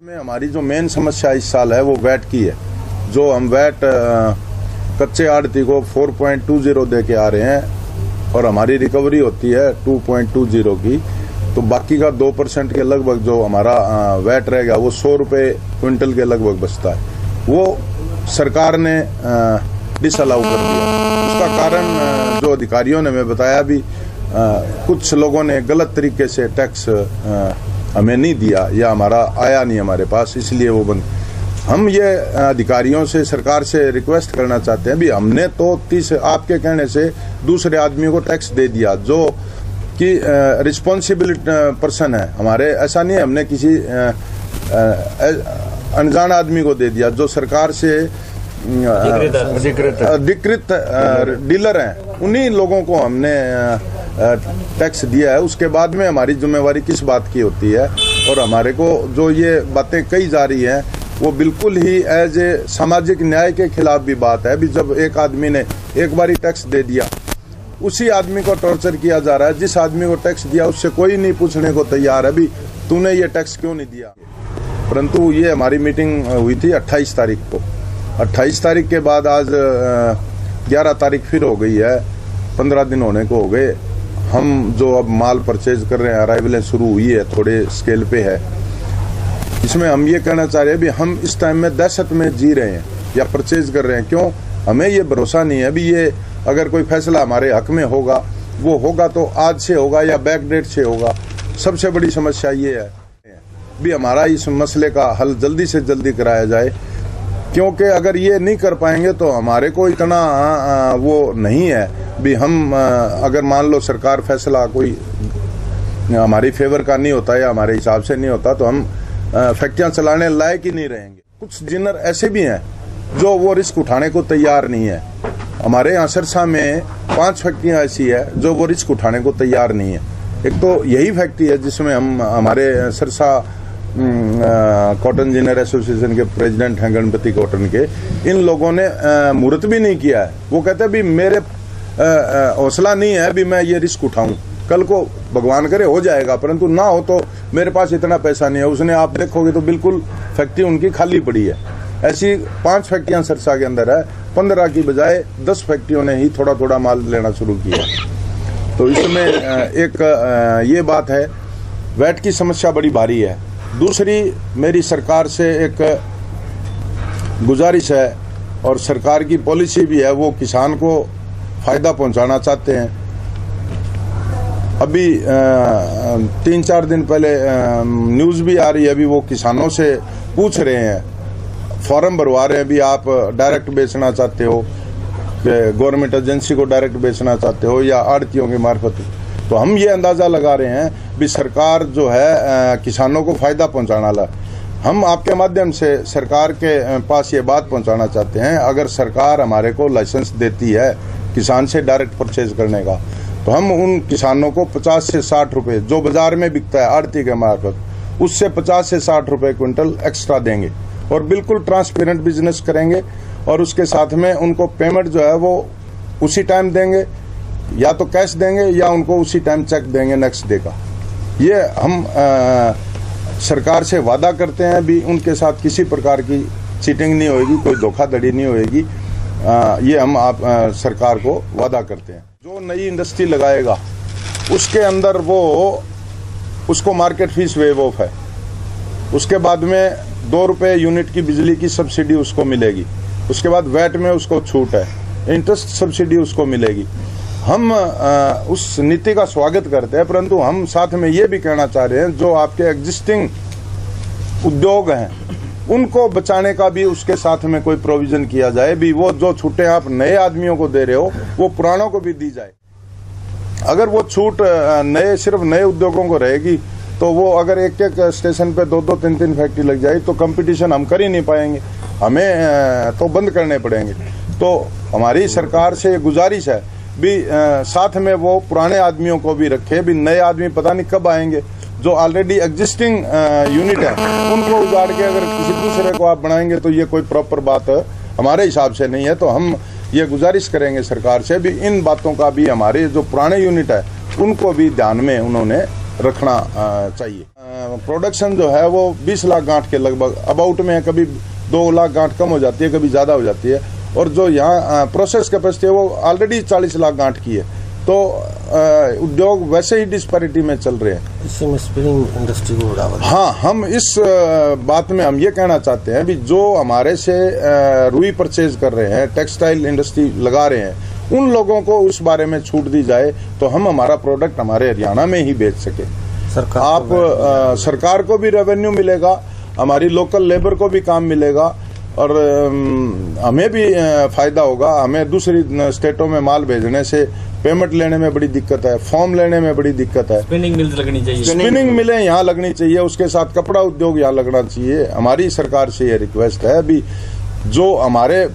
में हमारी जो मेन समस्या इस साल है वो वैट की है। जो हम वैट कच्चे आड़ती को 4.20 दे के आ रहे हैं और हमारी रिकवरी होती है 2.20 की, तो बाकी का 2% के लगभग जो हमारा वैट रहेगा वो 100 रुपये क्विंटल के लगभग बचता है। वो सरकार ने डिसअलाउ कर दिया। उसका कारण जो अधिकारियों ने हमें बताया भी कुछ लोगों ने गलत तरीके से टैक्स हमें नहीं दिया या हमारा आया नहीं हमारे पास, इसलिए वो बंद। हम ये अधिकारियों से सरकार से रिक्वेस्ट करना चाहते हैं भी हमने तो 30 आपके कहने से दूसरे आदमी को टैक्स दे दिया जो कि रिस्पॉन्सिबल पर्सन है हमारे, ऐसा नहीं है हमने किसी अनजान आदमी को दे दिया। जो सरकार से अधिकृत डीलर हैं उन्हीं लोगों को हमने टैक्स दिया है। उसके बाद में हमारी जिम्मेवारी किस बात की होती है, और हमारे को जो ये बातें कही जा रही हैं वो बिल्कुल ही एज ए सामाजिक न्याय के खिलाफ भी बात है। भी जब एक आदमी ने एक बारी टैक्स दे दिया उसी आदमी को टॉर्चर किया जा रहा है। जिस आदमी को टैक्स दिया उससे कोई नहीं पूछने को तैयार है भी तूने ये टैक्स क्यों नहीं दिया। परंतु ये हमारी मीटिंग हुई थी 28 तारीख को। 28 तारीख के बाद आज 11 तारीख फिर हो गई है, 15 दिन होने को हो गए। हम जो अब माल परचेज कर रहे हैं, अराइवलें शुरू हुई है, थोड़े स्केल पे है। इसमें हम ये कहना चाह रहे हैं भी हम इस टाइम में दहशत में जी रहे हैं या परचेज कर रहे हैं। क्यों? हमें ये भरोसा नहीं है भी ये अगर कोई फैसला हमारे हक में होगा वो होगा तो आज से होगा या बैक डेट से होगा। सबसे बड़ी समस्या ये है भी हमारा इस मसले का हल जल्दी से जल्दी कराया जाए, क्योंकि अगर ये नहीं कर पाएंगे तो हमारे को इतना वो नहीं है भी हम अगर मान लो सरकार फैसला कोई हमारी फेवर का नहीं होता या हमारे हिसाब से नहीं होता तो हम फैक्ट्रियां चलाने लायक ही नहीं रहेंगे। कुछ जिनर ऐसे भी हैं जो वो रिस्क उठाने को तैयार नहीं है। हमारे यहाँ सिरसा में 5 फैक्ट्रियां ऐसी है जो वो रिस्क उठाने को तैयार नहीं है। एक तो यही फैक्ट्री है जिसमें हम हमारे सिरसा कॉटन इंजीनियर एसोसिएशन के प्रेसिडेंट हैं गणपति कॉटन के, इन लोगों ने मुहूर्त भी नहीं किया है। वो कहते हैं भी मेरे हौसला नहीं है भी मैं ये रिस्क उठाऊं, कल को भगवान करे हो जाएगा, परंतु ना हो तो मेरे पास इतना पैसा नहीं है। उसने आप देखोगे तो बिल्कुल फैक्ट्री उनकी खाली पड़ी है। ऐसी 5 फैक्ट्रियां सिरसा के अंदर है, 15 की बजाय 10 फैक्ट्रियों ने ही थोड़ा थोड़ा माल लेना शुरू किया। तो इसमें एक ये बात है, वैट की समस्या बड़ी भारी है। दूसरी मेरी सरकार से एक गुजारिश है और सरकार की पॉलिसी भी है, वो किसान को फायदा पहुंचाना चाहते हैं। अभी 3-4 दिन पहले न्यूज़ भी आ रही है, अभी वो किसानों से पूछ रहे हैं, फॉर्म भरवा रहे हैं भी आप डायरेक्ट बेचना चाहते हो, गवर्नमेंट एजेंसी को डायरेक्ट बेचना चाहते हो या आड़तियों के मार्फत। तो हम ये अंदाज़ा लगा रहे हैं भी सरकार जो है किसानों को फ़ायदा पहुंचाना ला। हम आपके माध्यम से सरकार के पास ये बात पहुंचाना चाहते हैं, अगर सरकार हमारे को लाइसेंस देती है किसान से डायरेक्ट परचेज करने का, तो हम उन किसानों को 50 से 60 रुपये जो बाजार में बिकता है आड़ती के मार्फत, उससे 50 से 60 रुपये क्विंटल एक्स्ट्रा देंगे और बिल्कुल ट्रांसपेरेंट बिजनेस करेंगे। और उसके साथ में उनको पेमेंट जो है वो उसी टाइम देंगे, या तो कैश देंगे या उनको उसी टाइम चेक देंगे नेक्स्ट डे का। ये हम सरकार से वादा करते हैं भी उनके साथ किसी प्रकार की चीटिंग नहीं होगी, कोई धोखाधड़ी नहीं होगी। ये हम आप सरकार को वादा करते हैं। जो नई इंडस्ट्री लगाएगा उसके अंदर वो उसको मार्केट फीस वेव ऑफ है। उसके बाद में 2 रुपये यूनिट की बिजली की सब्सिडी उसको मिलेगी। उसके बाद वैट में उसको छूट है, इंटरेस्ट सब्सिडी उसको मिलेगी। हम उस नीति का स्वागत करते हैं, परंतु हम साथ में ये भी कहना चाह रहे हैं जो आपके एग्जिस्टिंग उद्योग हैं उनको बचाने का भी उसके साथ में कोई प्रोविजन किया जाए भी। वो जो छूटें आप नए आदमियों को दे रहे हो वो पुरानों को भी दी जाए। अगर वो छूट सिर्फ नए उद्योगों को रहेगी तो वो अगर एक स्टेशन पे 2-2, 3-3 फैक्ट्री लग जाए तो कंपटीशन हम कर ही नहीं पाएंगे, हमें तो बंद करने पड़ेंगे। तो हमारी सरकार से गुजारिश है भी साथ में वो पुराने आदमियों को भी रखे भी। नए आदमी पता नहीं कब आएंगे, जो ऑलरेडी एग्जिस्टिंग यूनिट है उनको उजाड़ के अगर किसी दूसरे को आप बनाएंगे तो ये कोई प्रॉपर बात हमारे हिसाब से नहीं है। तो हम ये गुजारिश करेंगे सरकार से भी इन बातों का भी, हमारे जो पुराने यूनिट है उनको भी ध्यान में उन्होंने रखना चाहिए। प्रोडक्शन जो है वो 20 लाख गांठ के लगभग अबाउट में है, कभी 2 लाख गांठ कम हो जाती है, कभी ज़्यादा हो जाती है। और जो यहाँ प्रोसेस कैपेसिटी है वो ऑलरेडी 40 लाख गांठ की है। तो उद्योग वैसे ही डिस्पैरिटी में चल रहे हैं। इसी में स्पिनिंग इंडस्ट्री को बढ़ावा। हाँ, हम इस बात में हम ये कहना चाहते हैं भी जो हमारे से रुई परचेज कर रहे हैं, टेक्सटाइल इंडस्ट्री लगा रहे हैं, उन लोगों को उस बारे में छूट दी जाए तो हम हमारा प्रोडक्ट हमारे हरियाणा में ही बेच सके। सरकार को भी रेवेन्यू मिलेगा, हमारी लोकल लेबर को भी काम मिलेगा और हमें भी फायदा होगा। हमें दूसरी स्टेटों में माल भेजने से पेमेंट लेने में बड़ी दिक्कत है, फॉर्म लेने में बड़ी दिक्कत है। स्पिनिंग मिल लगनी चाहिए, स्पिनिंग मिलें यहाँ लगनी चाहिए, उसके साथ कपड़ा उद्योग यहाँ लगना चाहिए। हमारी सरकार से ये रिक्वेस्ट है अभी जो हमारे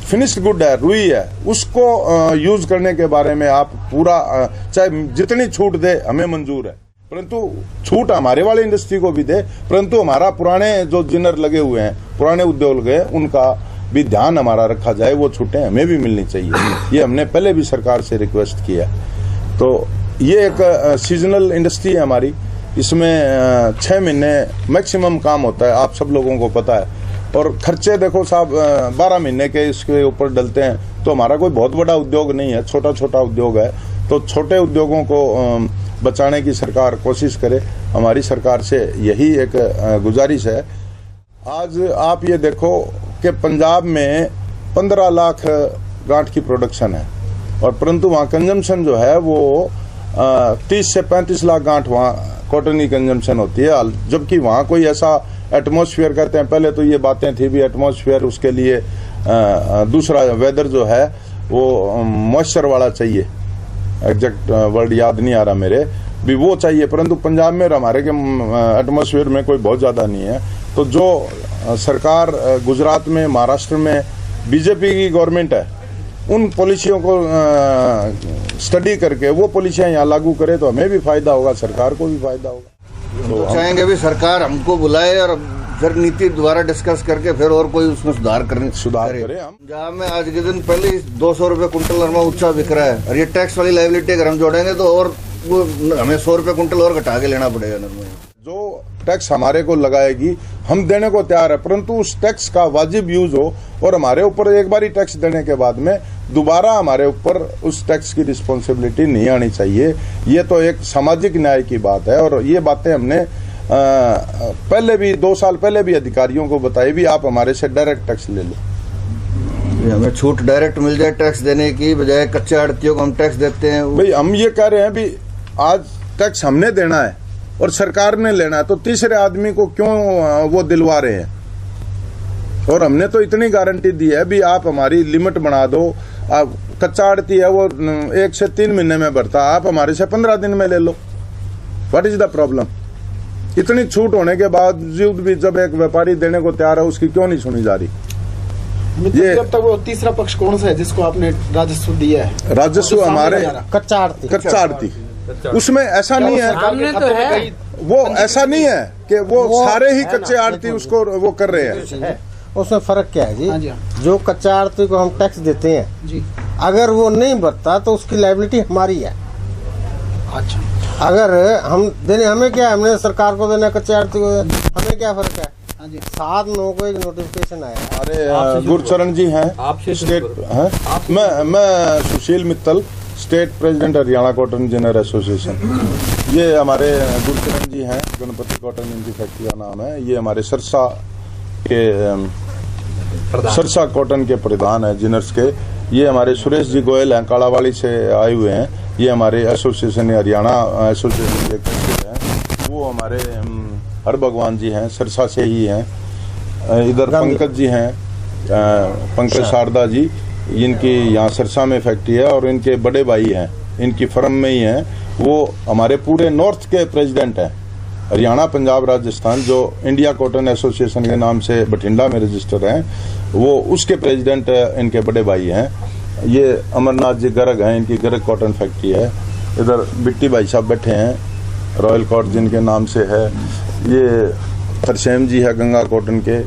फिनिश्ड गुड है, रुई है, उसको यूज करने के बारे में आप पूरा चाहे जितनी छूट दे हमें मंजूर है, परंतु छूट हमारे वाले इंडस्ट्री को भी दे, परंतु हमारा पुराने जो जिनर लगे हुए हैं, पुराने उद्योग लगे, उनका भी ध्यान हमारा रखा जाए, वो छूटें हमें भी मिलनी चाहिए। ये हमने पहले भी सरकार से रिक्वेस्ट किया। तो ये एक सीजनल इंडस्ट्री है हमारी, इसमें 6 महीने मैक्सिमम काम होता है, आप सब लोगों को पता है। और खर्चे देखो साहब 12 महीने के इसके ऊपर डलते हैं। तो हमारा कोई बहुत बड़ा उद्योग नहीं है, छोटा छोटा उद्योग है। तो छोटे उद्योगों को बचाने की सरकार कोशिश करे। हमारी सरकार से यही एक गुजारिश है। आज आप ये देखो कि पंजाब में 15 लाख गांठ की प्रोडक्शन है और परंतु वहाँ कंजम्पशन जो है वो 30 से 35 लाख गांठ वहाँ कॉटन की कंजम्पशन होती है। जबकि वहाँ कोई ऐसा एटमॉस्फेयर कहते हैं, पहले तो ये बातें थी भी एटमॉस्फेयर, उसके लिए दूसरा वेदर जो है वो मॉइस्चर वाला चाहिए, एग्जैक्ट वर्ड याद नहीं आ रहा मेरे भी, वो चाहिए। परंतु पंजाब में और हमारे के एटमॉस्फेयर में कोई बहुत ज़्यादा नहीं है। तो जो सरकार गुजरात में, महाराष्ट्र में बीजेपी की गवर्नमेंट है, उन पॉलिसियों को स्टडी करके वो पॉलिसियाँ यहाँ लागू करे तो हमें भी फायदा होगा, सरकार को भी फायदा होगा। तो चाहेंगे भी सरकार हमको बुलाए और फिर नीति दोबारा डिस्कस करके फिर और कोई उसमें सुधार करे हम। जहाँ में आज के दिन पहले 200 रुपए कुंटल नरमा ऊंचा बिक रहा है और ये टैक्स वाली लायबिलिटी अगर हम जोड़ेंगे तो और वो हमें 100 रुपए कुंटल और घटा के लेना पड़ेगा नरमा। जो टैक्स हमारे को लगाएगी हम देने को तैयार है, परंतु उस टैक्स का वाजिब यूज हो और हमारे ऊपर एक बार ही टैक्स देने के बाद में दोबारा हमारे ऊपर उस टैक्स की रिस्पॉन्सिबिलिटी नहीं आनी चाहिए। ये तो एक सामाजिक न्याय की बात है और ये बातें हमने पहले भी 2 साल पहले भी अधिकारियों को बताई भी, आप हमारे से डायरेक्ट टैक्स ले लो। हमें छूट डायरेक्ट मिल जाए टैक्स देने की बजाय कच्चे आड़तियों को हम टैक्स देते हैं। भाई हम ये कह रहे हैं भी आज टैक्स हमने देना है और सरकार ने लेना है, तो तीसरे आदमी को क्यों वो दिलवा रहे हैं? और हमने तो इतनी गारंटी दी है भी आप हमारी लिमिट बना दो। आप कच्चा आड़ती है वो 1 से 3 महीने में भरता, आप हमारे से 15 दिन में ले लो। What is the problem? इतनी छूट होने के बावजूद भी जब एक व्यापारी देने को तैयार है, उसकी क्यों नहीं सुनी जा रही? ये जब तक वो तीसरा पक्ष कौन सा है जिसको आपने राजस्व दिया है? राजस्व हमारे कच्चा आड़ती, उसमें ऐसा नहीं है, तो है वो ऐसा नहीं है कि वो सारे ही कच्चे आड़ती उसको वो कर रहे हैं। उसमें फर्क क्या है जी? हाँ जी, जो कच्चा आड़ती को हम टैक्स देते हैं जी, अगर वो नहीं भरता तो उसकी लायबिलिटी हमारी है। अच्छा, अगर हम देने, हमें क्या, हमने सरकार को देना, कच्चे आड़ती को देना, हमें क्या फर्क है? 7/9 को एक नोटिफिकेशन आया। अरे गुरचरण जी हैं, स्टेट हैं, मैं Sushil Mittal, state president Haryana cotton ginner association. ये हमारे गुरचरण जी हैं, गणपति कॉटन इनकी फैक्ट्री का नाम है। ये हमारे सरसा कॉटन के प्रधान है जिनर्स के। ये हमारे सुरेश जी गोयल हैं, कालावाड़ी से आए हुए हैं। ये हमारे एसोसिएशन हरियाणा एसोसिएशन के प्रेसिडेंट हैं। वो हमारे हर भगवान जी हैं, सरसा से ही हैं। इधर पंकज जी हैं, पंकज शारदा जी, इनकी यहाँ सरसा में फैक्ट्री है और इनके बड़े भाई हैं, इनकी फर्म में ही हैं। वो हमारे पूरे नॉर्थ के प्रेसिडेंट हैं, हरियाणा, पंजाब, राजस्थान, जो इंडिया कॉटन एसोसिएशन के नाम से बठिंडा में रजिस्टर हैं, वो उसके प्रेसिडेंट इनके बड़े भाई हैं। ये अमरनाथ जी गर्ग हैं, इनकी गर्ग कॉटन फैक्ट्री है। इधर बिट्टी भाई साहब बैठे हैं, रॉयल कॉट जिनके नाम से है। ये तरसेम जी है गंगा कॉटन के।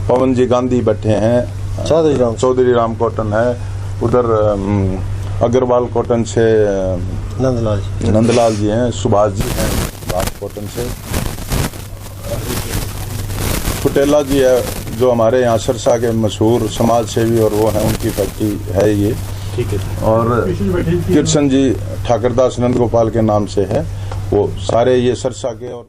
पवन जी गांधी बैठे हैं, चौधरी राम कॉटन है। उधर अग्रवाल कॉटन से नंदलाल जी हैं, सुभाष जी हैं सुभाष कॉटन से, फुटेला जी है जो हमारे यहाँ सरसा के मशहूर समाज सेवी और वो हैं, उनकी फैक्ट्री है ये। ठीक है। और कृष्ण जी ठाकरदास नंद गोपाल के नाम से है, वो सारे ये सरसा के और